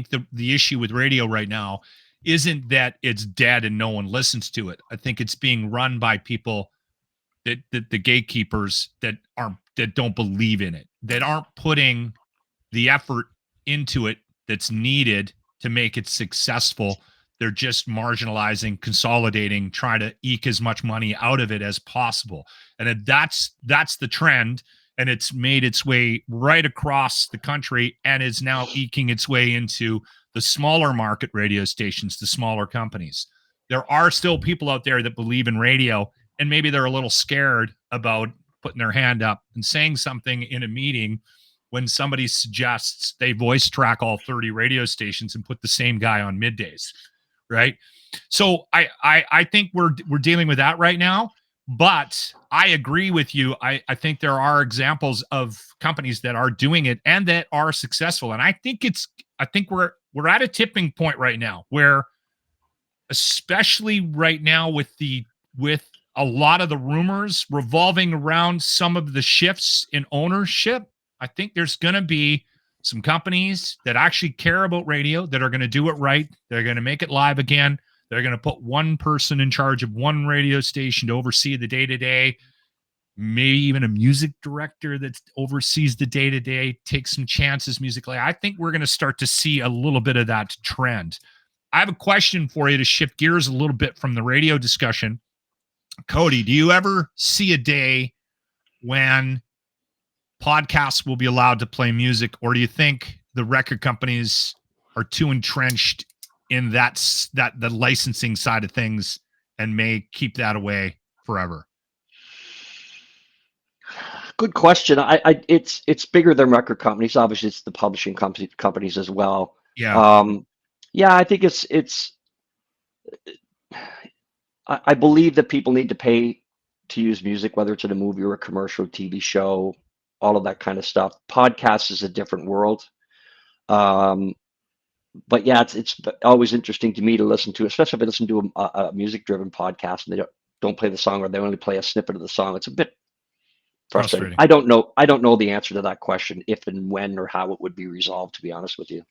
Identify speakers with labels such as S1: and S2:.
S1: think the issue with radio right now isn't that it's dead and no one listens to it. I think it's being run by people that the gatekeepers that don't believe in it, that aren't putting the effort into it that's needed to make it successful. They're just marginalizing, consolidating, trying to eke as much money out of it as possible. And if that's the trend, and it's made its way right across the country and is now eking its way into the smaller market radio stations, the smaller companies. There are still people out there that believe in radio, and maybe they're a little scared about putting their hand up and saying something in a meeting when somebody suggests they voice track all 30 radio stations and put the same guy on middays, right? So I think we're dealing with that right now. But I agree with you. I think there are examples of companies that are doing it and that are successful. And I think we're at a tipping point right now where, especially right now with a lot of the rumors revolving around some of the shifts in ownership, I think there's going to be some companies that actually care about radio that are going to do it right. They're going to make it live again. They're going to put one person in charge of one radio station to oversee the day-to-day, maybe even a music director that oversees the day-to-day, take some chances musically. I think we're going to start to see a little bit of that trend. I have a question for you to shift gears a little bit from the radio discussion. Cody, do you ever see a day when podcasts will be allowed to play music, or do you think the record companies are too entrenched in the licensing side of things and may keep that away forever?
S2: Good question. It's bigger than record companies. Obviously, it's the publishing companies as well.
S1: Yeah.
S2: I think I believe that people need to pay to use music, whether it's in a movie or a commercial, TV show, all of that kind of stuff. Podcast is a different world. But yeah, it's always interesting to me to listen to, especially if I listen to a music-driven podcast and they don't play the song, or they only play a snippet of the song. It's a bit frustrating. I don't know the answer to that question, if and when or how it would be resolved, to be honest with you.